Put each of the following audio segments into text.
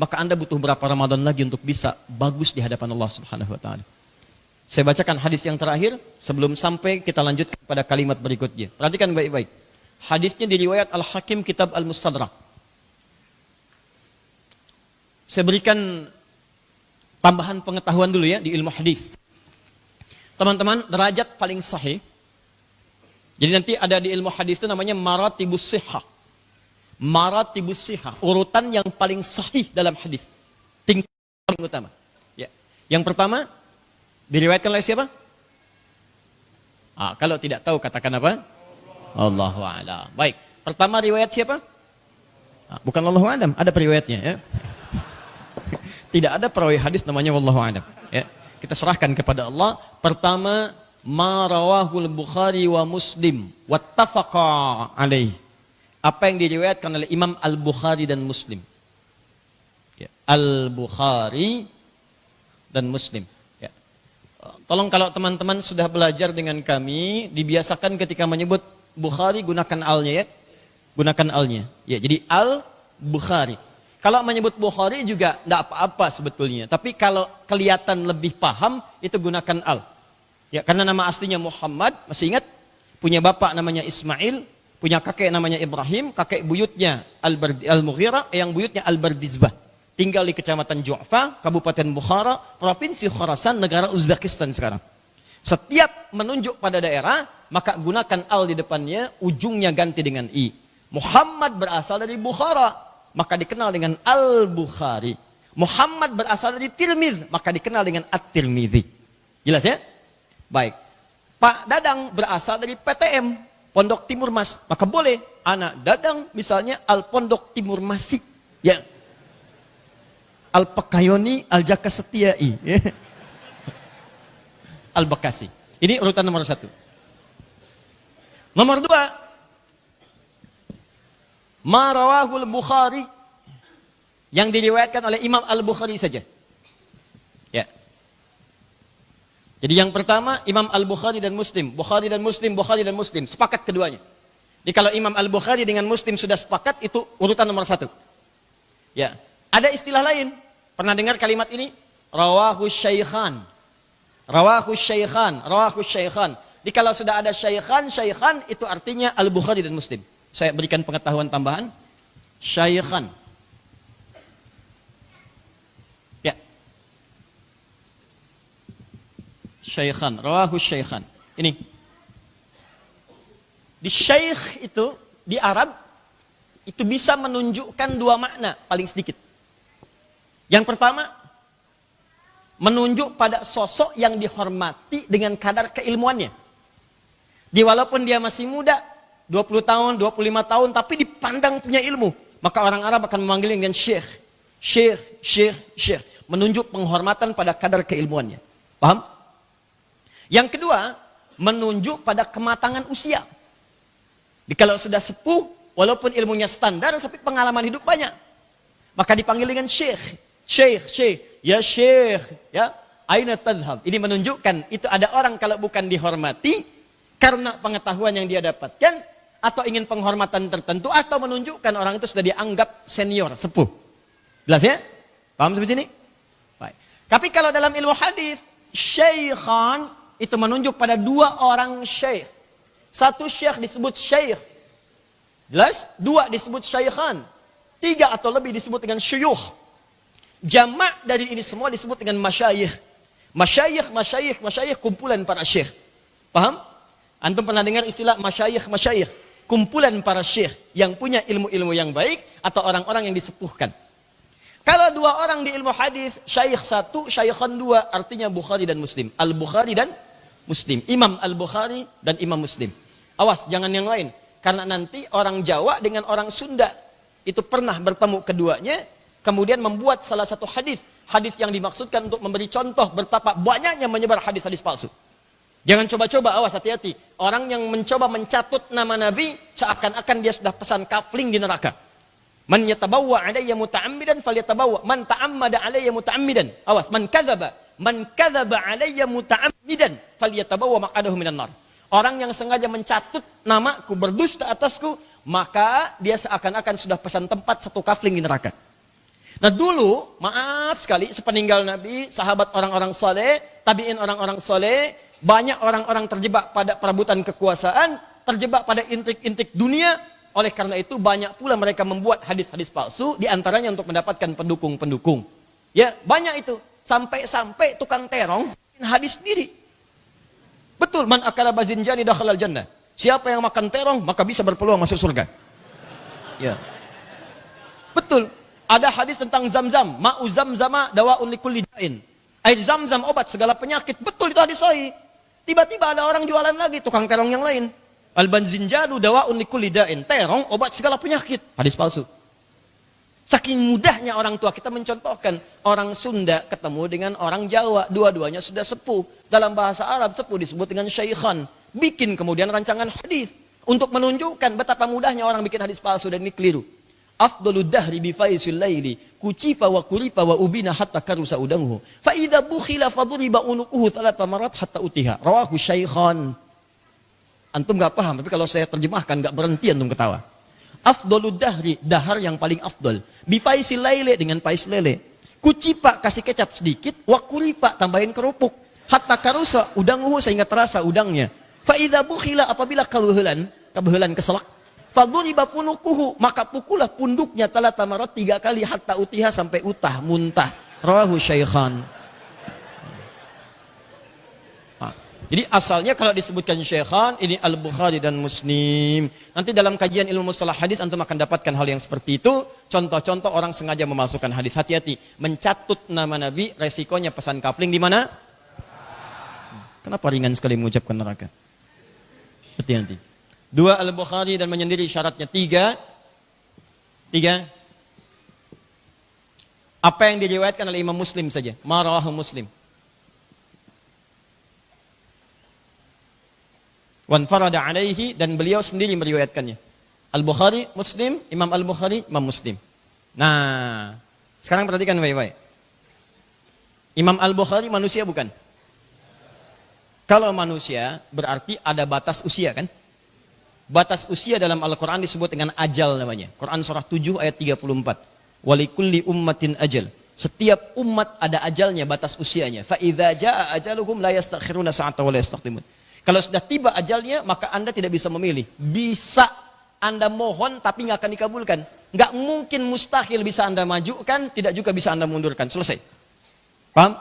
maka Anda butuh berapa Ramadan lagi untuk bisa bagus di hadapan Allah Subhanahu wa taala. Saya bacakan hadis yang terakhir sebelum sampai kita lanjut pada kalimat berikutnya. Perhatikan baik-baik. Hadisnya di riwayat Al-Hakim Kitab Al-Mustadrak. Saya berikan tambahan pengetahuan dulu ya di ilmu hadis. Teman-teman, derajat paling sahih. Jadi nanti ada di ilmu hadis itu namanya maratibus sihah. Maratibus sihah, urutan yang paling sahih dalam hadis. Tingkat paling utama. Ya. Yang pertama diriwayatkan oleh siapa? Kalau tidak tahu katakan apa? Allahu a'lam. Baik. Pertama riwayat siapa? Bukan Allahu a'lam, ada periwayatnya ya. Tidak ada perawi hadis namanya wallahu a'lam ya. Kita serahkan kepada Allah. Pertama, ma rawahul Bukhari wa Muslim wattafaqa alaih. Apa yang diriwayatkan oleh Imam Al-Bukhari dan Muslim. Ya. Al-Bukhari dan Muslim. Ya. Tolong kalau teman-teman sudah belajar dengan kami, dibiasakan ketika menyebut Bukhari gunakan al-nya ya. Gunakan al-nya. Ya, jadi Al-Bukhari. Kalau menyebut Bukhari juga tidak apa-apa sebetulnya. Tapi kalau kelihatan lebih paham, itu gunakan al. Ya, karena nama aslinya Muhammad, masih ingat? Punya bapak namanya Ismail, punya kakek namanya Ibrahim, kakek buyutnya Al-Mughirah, yang buyutnya Al-Bardizbah. Tinggal di Kecamatan Ju'fa, Kabupaten Bukhara, Provinsi Khorasan, negara Uzbekistan sekarang. Setiap menunjuk pada daerah, maka gunakan al di depannya, ujungnya ganti dengan i. Muhammad berasal dari Bukhara, maka dikenal dengan Al-Bukhari. Muhammad berasal dari Tirmidz, maka dikenal dengan At-Tirmidzi. Jelas ya? Baik. Pak Dadang berasal dari PTM, Pondok Timur Mas, maka boleh anak Dadang misalnya Al-Pondok Timur Masi. Ya. Al-Pekayoni Al-Jaka Setiai. Ya. Al-Bekasi. Ini urutan nomor 1. Nomor 2. Ma rawahul Bukhari, yang diriwayatkan oleh Imam Al-Bukhari saja. Ya. Jadi yang pertama Imam Al-Bukhari dan Muslim, Bukhari dan Muslim, Bukhari dan Muslim, sepakat keduanya. Jadi kalau Imam Al-Bukhari dengan Muslim sudah sepakat, itu urutan nomor 1. Ya. Ada istilah lain. Pernah dengar kalimat ini? Rawahus syaikhan. Rawahus syaikhan, rawahus syaikhan. Jadi kalau sudah ada syaikhan, syaikhan itu artinya Al-Bukhari dan Muslim. Saya berikan pengetahuan tambahan. Syaikhan. Ya. Syaikhan, rawahus syaikhan. Ini. Di syaikh itu, di Arab, itu bisa menunjukkan 2 makna, paling sedikit. Yang pertama, menunjuk pada sosok yang dihormati dengan kadar keilmuannya. Walaupun dia masih muda, 20 tahun, 25 tahun, tapi dipandang punya ilmu. Maka orang Arab akan memanggilnya dengan syekh. Syekh, syekh, syekh. Menunjuk penghormatan pada kadar keilmuannya. Paham? Yang kedua, menunjuk pada kematangan usia. Jadi kalau sudah sepuh, walaupun ilmunya standar, tapi pengalaman hidup banyak. Maka dipanggil dengan syekh. Syekh, syekh. Ya syekh. Ya. Aina tadhhab. Ini menunjukkan, itu ada orang kalau bukan dihormati, karena pengetahuan yang dia dapatkan, atau ingin penghormatan tertentu, atau menunjukkan orang itu sudah dianggap senior, sepuh. Jelas ya? Paham sampai sini? Baik. Tapi kalau dalam ilmu hadis, syaikhan itu menunjuk pada 2 orang syekh. 1 syekh disebut syekh. Jelas? 2 disebut syaikhan. 3 atau lebih disebut dengan syuyukh. Jamak dari ini semua disebut dengan masyayikh. Masyayikh, masyayikh, masyayikh, kumpulan para syekh. Paham? Antum pernah dengar istilah masyayikh, masyayikh? Kumpulan para syekh yang punya ilmu-ilmu yang baik atau orang-orang yang disepuhkan. Kalau 2 orang di ilmu hadis, syekh 1, syaikhan 2, artinya Bukhari dan Muslim. Al-Bukhari dan Muslim. Imam Al-Bukhari dan Imam Muslim. Awas, jangan yang lain. Karena nanti orang Jawa dengan orang Sunda itu pernah bertemu keduanya, kemudian membuat salah satu hadis. Hadis yang dimaksudkan untuk memberi contoh betapa banyaknya menyebar hadis-hadis palsu. Jangan coba-coba, awas, hati-hati. Orang yang mencoba mencatut nama Nabi, seakan-akan dia sudah pesan kafling di neraka. Man yatabawwa alayya muta'ammidan falyatabawwa. Man ta'ammada alayya muta'ammidan. Awas, man kadzaba alayya muta'ammidan falyatabawwa maq'adahu minan nar. Orang yang sengaja mencatut namaku, berdusta atasku, maka dia seakan-akan sudah pesan tempat 1 kafling di neraka. Nah dulu, maaf sekali, sepeninggal Nabi, sahabat orang-orang soleh, tabi'in orang-orang soleh, banyak orang-orang terjebak pada perebutan kekuasaan, terjebak pada intik-intik dunia. Oleh karena itu banyak pula mereka membuat hadis-hadis palsu, diantaranya untuk mendapatkan pendukung-pendukung. Ya, banyak itu. Sampai-sampai tukang terong hadis sendiri. Betul, man akala bazinjani dakhalal jannah. Siapa yang makan terong, maka bisa berpeluang masuk surga. Ya. Betul. Ada hadis tentang zam-zam, ma'u zamzama dawa'un likulli da'in. Air zam-zam obat segala penyakit. Betul, itu hadis sahih. Tiba-tiba ada orang jualan lagi, tukang terong yang lain. Al-banzinjadu dawa'un likulli da'in. Terong obat segala penyakit. Hadis palsu. Saking mudahnya orang tua kita mencontohkan. Orang Sunda ketemu dengan orang Jawa. Dua-duanya sudah sepuh. Dalam bahasa Arab sepuh disebut dengan syaikhan. Bikin kemudian rancangan hadis. Untuk menunjukkan betapa mudahnya orang bikin hadis palsu dan ini keliru. Afdalud dahri bi faisil laili kucifa wa kurifa wa ubina hatta karusa udanguhu fa idza bukhila fadriba unuquhu thalatha marat hatta utiha rawahu syaikhan. Antum enggak paham, tapi kalau saya terjemahkan enggak berhenti antum ketawa. Afdalud dahri, dahar yang paling afdal, bi faisil laili dengan pais lele, kucipa kasih kecap sedikit, wa kurifa tambahin kerupuk, hatta karusa udanguhu sehingga terasa udangnya. Fa idza bukhila apabila kebehelan keselak, faduriba funukuhu maka pukullah punduknya talata marat 3 kali hatta utiha sampai utah muntah. Rawahu syaikhan. Jadi asalnya kalau disebutkan syaikhan ini Al-Bukhari dan Muslim. Nanti dalam kajian ilmu mustalah hadis antum akan dapatkan hal yang seperti itu. Contoh-contoh orang sengaja memasukkan hadis. Hati-hati, mencatut nama Nabi resikonya pesan kafling di mana? Kenapa ringan sekali mengucapkan neraka? Hati-hati. 2 Al-Bukhari dan menyendiri syaratnya 3. Apa yang diriwayatkan oleh Imam Muslim saja. Marawahu Muslim. Wan farada alaihi dan beliau sendiri meriwayatkannya. Al-Bukhari, Muslim, Imam Al-Bukhari, Imam Muslim. Nah, sekarang perhatikan baik-baik. Imam Al-Bukhari manusia bukan? Kalau manusia berarti ada batas usia kan? Batas usia dalam Al-Quran disebut dengan ajal namanya. Quran surah 7 ayat 34. Walikulli ummatin ajal. Setiap umat ada ajalnya, batas usianya. Fa idza jaa ajaluhum la yastakhiruna sa'atan wa la yastaqdimun. Kalau sudah tiba ajalnya, maka Anda tidak bisa memilih. Bisa Anda mohon tapi nggak akan dikabulkan. Nggak mungkin, mustahil bisa Anda majukan, tidak juga bisa Anda mundurkan. Selesai. Paham?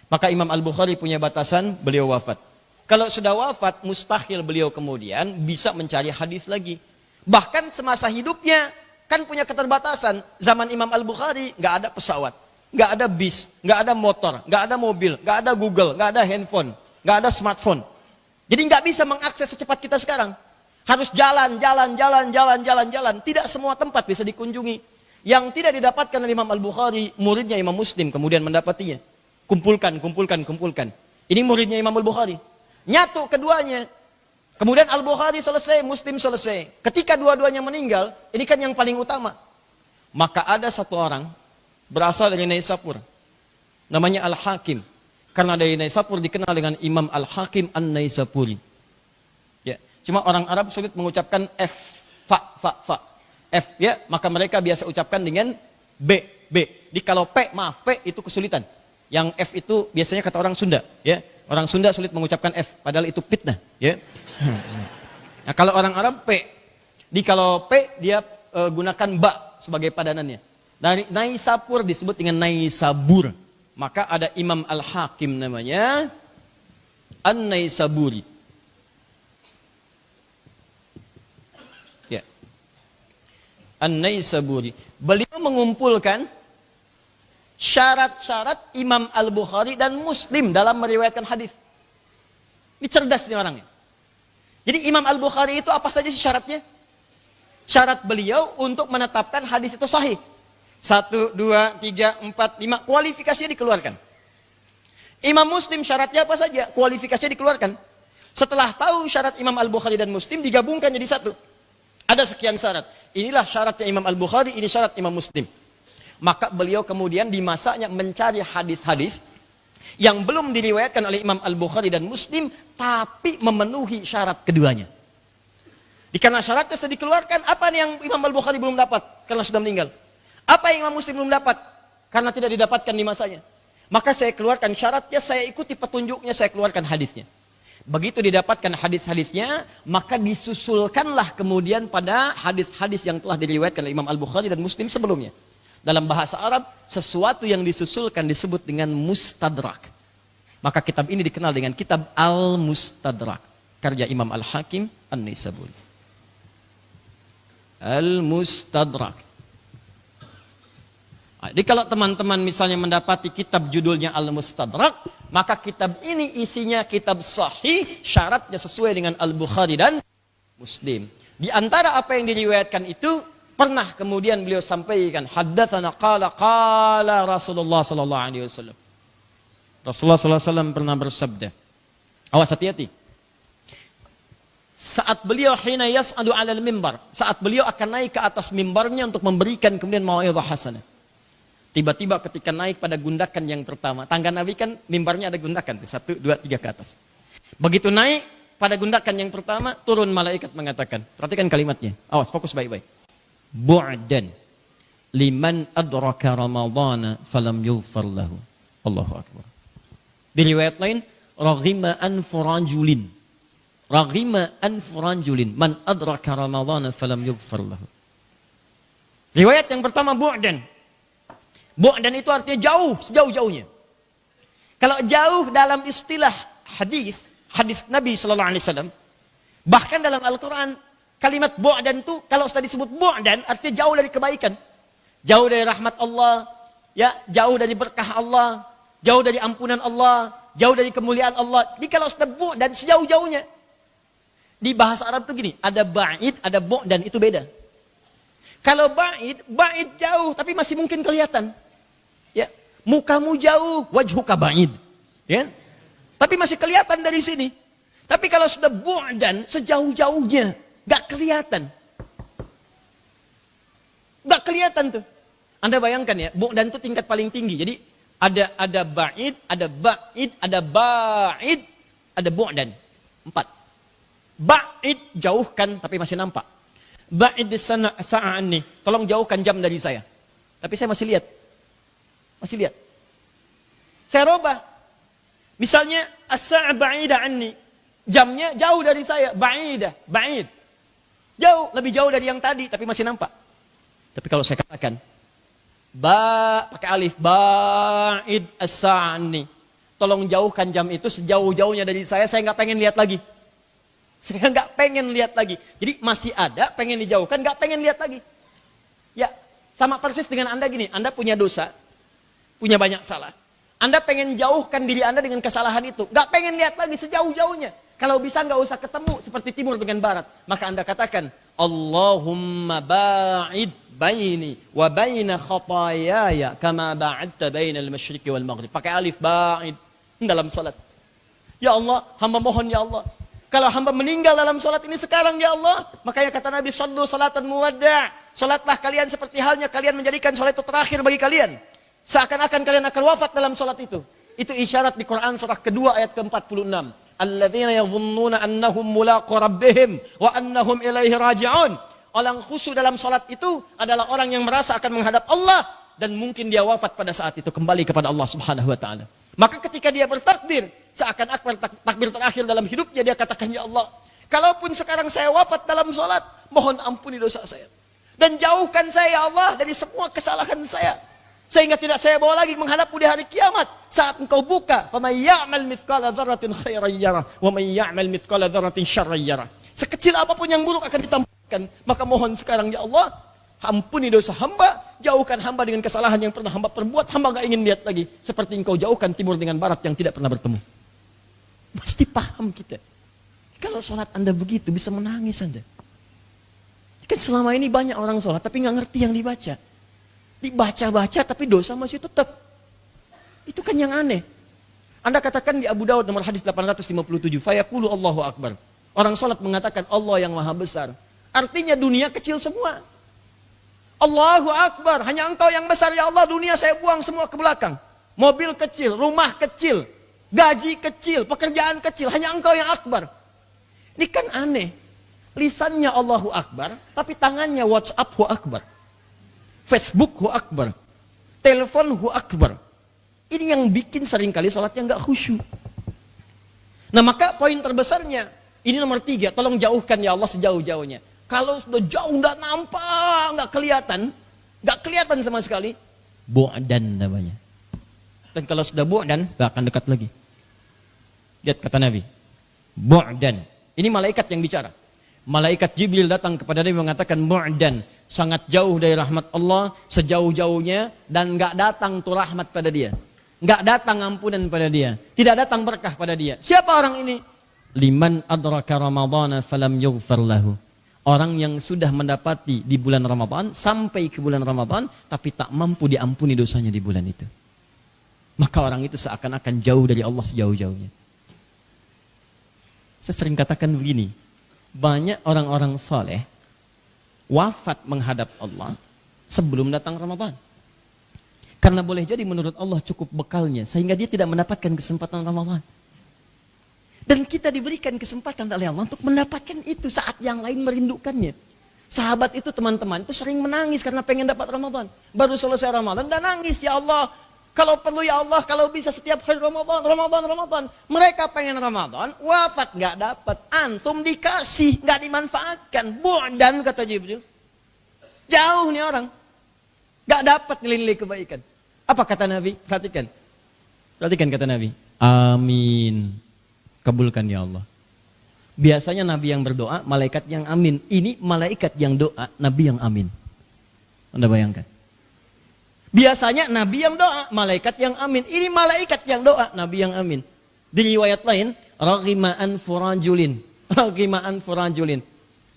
Maka Imam Al-Bukhari punya batasan, beliau wafat. Kalau sudah wafat, mustahil beliau kemudian bisa mencari hadis lagi. Bahkan semasa hidupnya, kan punya keterbatasan. Zaman Imam Al-Bukhari, nggak ada pesawat, nggak ada bis, nggak ada motor, nggak ada mobil, nggak ada Google, nggak ada handphone, nggak ada smartphone. Jadi nggak bisa mengakses secepat kita sekarang. Harus jalan. Tidak semua tempat bisa dikunjungi. Yang tidak didapatkan oleh Imam Al-Bukhari, muridnya Imam Muslim kemudian mendapatinya. Kumpulkan. Ini muridnya Imam Al-Bukhari. Nyatu keduanya. Kemudian Al-Bukhari selesai, Muslim selesai. Ketika dua-duanya meninggal, ini kan yang paling utama. Maka ada satu orang berasal dari Naisapur. Namanya Al-Hakim. Karena dari Naisapur dikenal dengan Imam Al-Hakim An-Naisapuri. Ya, cuma orang Arab sulit mengucapkan F, fa. F ya, maka mereka biasa ucapkan dengan B. Jadi kalau P itu kesulitan. Yang F itu biasanya kata orang Sunda, ya. Orang Sunda sulit mengucapkan F, padahal itu fitnah, ya. Nah, kalau orang Arab P. Di kalau P dia gunakan ba sebagai padanannya. Dari Naisapur disebut dengan Naisabur. Maka ada Imam Al-Hakim namanya An-Naisaburi. Ya. An-Naisaburi. Beliau mengumpulkan syarat-syarat Imam Al-Bukhari dan Muslim dalam meriwayatkan hadis. Ini cerdas nih orangnya. Jadi Imam Al-Bukhari itu apa saja sih syaratnya? Syarat beliau untuk menetapkan hadis itu sahih. 1, 2, 3, 4, 5. Kualifikasinya dikeluarkan. Imam Muslim syaratnya apa saja? Kualifikasinya dikeluarkan. Setelah tahu syarat Imam Al-Bukhari dan Muslim, digabungkan jadi satu. Ada sekian syarat. Inilah syaratnya Imam Al-Bukhari, ini syarat Imam Muslim. Maka beliau kemudian di masanya mencari hadis-hadis yang belum diriwayatkan oleh Imam Al-Bukhari dan Muslim, tapi memenuhi syarat keduanya. Karena syaratnya sudah dikeluarkan, apa nih yang Imam Al-Bukhari belum dapat? Karena sudah meninggal. Apa yang Imam Muslim belum dapat? Karena tidak didapatkan di masanya. Maka saya keluarkan syaratnya, saya ikuti petunjuknya, saya keluarkan hadisnya. Begitu didapatkan hadis-hadisnya, maka disusulkanlah kemudian pada hadis-hadis yang telah diriwayatkan oleh Imam Al-Bukhari dan Muslim sebelumnya. Dalam bahasa Arab, sesuatu yang disusulkan disebut dengan mustadrak. Maka kitab ini dikenal dengan kitab Al-Mustadrak, karya Imam Al-Hakim An-Naisaburi. Al-Mustadrak. Jadi kalau teman-teman misalnya mendapati kitab judulnya Al-Mustadrak, maka kitab ini isinya kitab sahih, syaratnya sesuai dengan Al-Bukhari dan Muslim. Di antara apa yang diriwayatkan itu, pernah kemudian beliau sampaikan, haddatsana qala Rasulullah sallallahu alaihi wasallam. Rasulullah sallallahu alaihi wasallam pernah bersabda. Awas, hati-hati. Saat beliau hina yas'adu 'alal mimbar, saat beliau akan naik ke atas mimbarnya untuk memberikan kemudian mau'izah hasanah. Tiba-tiba ketika naik pada gundakan yang pertama, tangga Nabi kan mimbarnya ada gundakan tuh, 1, 2, 3 ke atas. Begitu naik pada gundakan yang pertama, turun malaikat mengatakan, perhatikan kalimatnya, awas, fokus baik-baik. Bu'dan liman adraka ramadhana falam yughfar lahu. Allahu akbar. Di riwayat lain, raghima anfu rajulin. Raghima anfu rajulin man adraka ramadhana falam yughfar lahu. Riwayat yang pertama bu'dan. Bu'dan itu artinya jauh, sejauh-jauhnya. Kalau jauh dalam istilah hadis Nabi sallallahu alaihi wasallam, bahkan dalam Al-Qur'an kalimat bu'dan itu kalau sudah disebut bu'dan artinya jauh dari kebaikan. Jauh dari rahmat Allah, ya, jauh dari berkah Allah, jauh dari ampunan Allah, jauh dari kemuliaan Allah. Jadi kalau sudah bu'dan sejauh-jauhnya. Di bahasa Arab itu gini, ada ba'id, ada bu'dan, itu beda. Kalau ba'id jauh tapi masih mungkin kelihatan. Ya, mukamu jauh, wajhuka ba'id. Ya. Tapi masih kelihatan dari sini. Tapi kalau sudah bu'dan, sejauh-jauhnya, enggak kelihatan. Enggak kelihatan tuh. Anda bayangkan ya, bu'dan itu tingkat paling tinggi. Jadi ada ba'id, ada bu'dan. 4. Ba'id jauhkan tapi masih nampak. Ba'id sa'an nih, tolong jauhkan jam dari saya. Tapi saya masih lihat. Masih lihat. Saya robah. Misalnya as-sa'a ba'ida anni. Jamnya jauh dari saya, ba'id. Jauh, lebih jauh dari yang tadi tapi masih nampak. Tapi kalau saya katakan pakai alif, ba'id as-sa'a anni. Tolong jauhkan jam itu sejauh-jauhnya dari saya nggak pengen lihat lagi. Saya nggak pengen lihat lagi. Jadi masih ada, pengen dijauhkan, nggak pengen lihat lagi. Ya, sama persis dengan Anda gini. Anda punya dosa, punya banyak salah. Anda pengen jauhkan diri Anda dengan kesalahan itu. Nggak pengen lihat lagi sejauh-jauhnya. Kalau bisa nggak usah ketemu seperti timur dengan barat. Maka Anda katakan, Allahumma ba'id baini wa baina khatayaya kama ba'adta bainal masyriqi wal maghrib. Pakai alif, ba'id dalam salat. Ya Allah, hamba mohon ya Allah. Kalau hamba meninggal dalam salat ini sekarang ya Allah, makanya kata Nabi sallu salatan muwadda'. Salatlah kalian seperti halnya kalian menjadikan salat itu terakhir bagi kalian. Seakan-akan kalian akan wafat dalam salat itu. Itu isyarat di Quran surah kedua ayat ke-46. Alladzina yadhunnuna annahum mulaqu rabbihim wa annahum ilaihi raji'un. Orang khusyuk dalam salat itu adalah orang yang merasa akan menghadap Allah dan mungkin dia wafat pada saat itu kembali kepada Allah Subhanahu wa taala. Maka ketika dia bertakbir, seakan-akan takbir terakhir dalam hidupnya, dia katakan, ya Allah, kalaupun sekarang saya wafat dalam sholat, mohon ampuni dosa saya. Dan jauhkan saya, ya Allah, dari semua kesalahan saya. Sehingga tidak saya bawa lagi menghadapmu di hari kiamat. Saat engkau buka, فَمَنْ يَعْمَلْ مِثْقَالَ ذَرَّةٍ خَيْرًا يَرَهُ وَمَنْ يَعْمَلْ مِثْقَالَ ذَرَّةٍ شَرًّا يَرَهُ. Sekecil apapun yang buruk akan ditampakkan. Maka mohon sekarang, ya Allah, ampuni dosa hamba, jauhkan hamba dengan kesalahan yang pernah hamba perbuat, hamba gak ingin lihat lagi. Seperti engkau jauhkan timur dengan barat yang tidak pernah bertemu. Pasti paham kita. Kalau sholat Anda begitu, bisa menangis Anda. Kan selama ini banyak orang sholat, tapi gak ngerti yang dibaca. Dibaca-baca, tapi dosa masih tetap. Itu kan yang aneh. Anda katakan di Abu Daud nomor hadis 857, fayaqulu Allahu Akbar. Orang sholat mengatakan Allah yang maha besar. Artinya dunia kecil semua. Allahu Akbar, hanya engkau yang besar ya Allah, dunia saya buang semua ke belakang. Mobil kecil, rumah kecil, gaji kecil, pekerjaan kecil, hanya engkau yang akbar. Ini kan aneh. Lisannya Allahu Akbar, tapi tangannya WhatsApp Akbar. Facebook hu akbar, telepon hu akbar. Ini yang bikin seringkali salatnya nggak khusyuk. Nah maka poin terbesarnya, ini nomor 3, tolong jauhkan ya Allah sejauh-jauhnya. Kalau sudah jauh nggak nampak, nggak kelihatan sama sekali, bu'dan namanya. Dan kalau sudah bu'dan, nggak akan dekat lagi. Lihat kata Nabi, bu'dan. Ini malaikat yang bicara. Malaikat Jibril datang kepada Nabi mengatakan bu'dan, sangat jauh dari rahmat Allah, sejauh-jauhnya, dan nggak datang tuh rahmat pada dia. Nggak datang ampunan pada dia, tidak datang berkah pada dia. Siapa orang ini? Liman adraka ramadhana falam yughfar lahu. Orang yang sudah mendapati di bulan Ramadan, sampai ke bulan Ramadan, tapi tak mampu diampuni dosanya di bulan itu. Maka orang itu seakan-akan jauh dari Allah sejauh-jauhnya. Saya sering katakan begini, banyak orang-orang saleh wafat menghadap Allah sebelum datang Ramadan. Karena boleh jadi menurut Allah cukup bekalnya, sehingga dia tidak mendapatkan kesempatan Ramadan. Dan kita diberikan kesempatan oleh Allah untuk mendapatkan itu saat yang lain merindukannya. Sahabat itu, teman-teman, itu sering menangis karena pengen dapat Ramadan. Baru selesai Ramadan, dan nangis, ya Allah, kalau perlu ya Allah, kalau bisa setiap hari Ramadan. Mereka pengen Ramadan, wafat nggak dapat. Antum dikasih, nggak dimanfaatkan. Bu'dan, kata Jibril. Jauh nih orang. Nggak dapat nilai-nilai kebaikan. Apa kata Nabi? Perhatikan. Perhatikan kata Nabi. Amin. Kabulkan ya Allah. Biasanya Nabi yang berdoa, malaikat yang amin. Ini malaikat yang doa, Nabi yang amin. Anda bayangkan. Biasanya Nabi yang doa, malaikat yang amin. Ini malaikat yang doa, Nabi yang amin. Di riwayat lain, raghima'an furajulin. Raghima'an furajulin.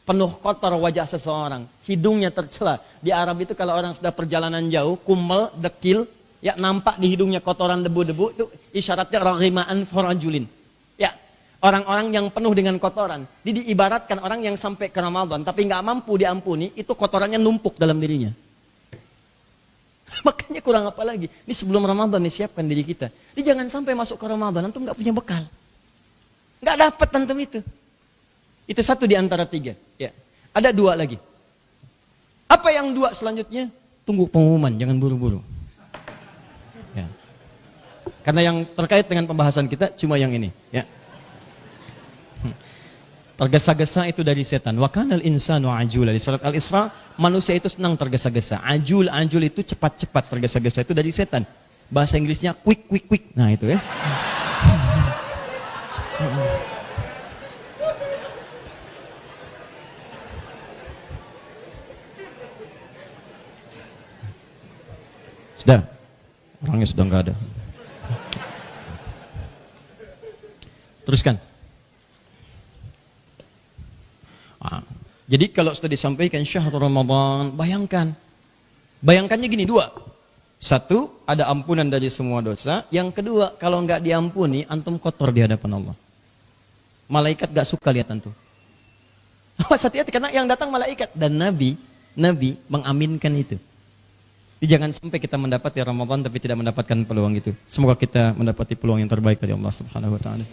Penuh kotor wajah seseorang. Hidungnya tercela. Di Arab itu kalau orang sudah perjalanan jauh, kumel, dekil, ya nampak di hidungnya kotoran debu-debu, itu isyaratnya raghima'an furajulin. Ya, orang-orang yang penuh dengan kotoran. Jadi diibaratkan orang yang sampai ke Ramadan, tapi nggak mampu diampuni, itu kotorannya numpuk dalam dirinya. Makanya kurang apa lagi? Ini sebelum Ramadan disiapkan diri kita. Jadi jangan sampai masuk ke Ramadan, antum nggak punya bekal. Nggak dapat antum itu. Itu satu di antara 3. Ya. Ada 2 lagi. Apa yang 2 selanjutnya? Tunggu pengumuman, jangan buru-buru. Ya. Karena yang terkait dengan pembahasan kita cuma yang ini. Ya. Tergesa-gesa itu dari setan. Wa kanal insanu ajula. Di surat Al-Isra, manusia itu senang tergesa-gesa. Ajul itu cepat-cepat, tergesa-gesa itu dari setan. Bahasa Inggrisnya quick. Nah itu ya. Sudah. Orangnya sudah enggak ada. Teruskan. Jadi kalau sudah disampaikan syahrul Ramadan, bayangkannya gini 2. 1, ada ampunan dari semua dosa. Yang kedua, kalau nggak diampuni, antum kotor di hadapan Allah. Malaikat nggak suka lihat antum. Hati-hati karena yang datang malaikat dan Nabi mengaminkan itu. Jadi jangan sampai kita mendapati Ramadan tapi tidak mendapatkan peluang itu. Semoga kita mendapati peluang yang terbaik dari Allah Subhanahu wa taala.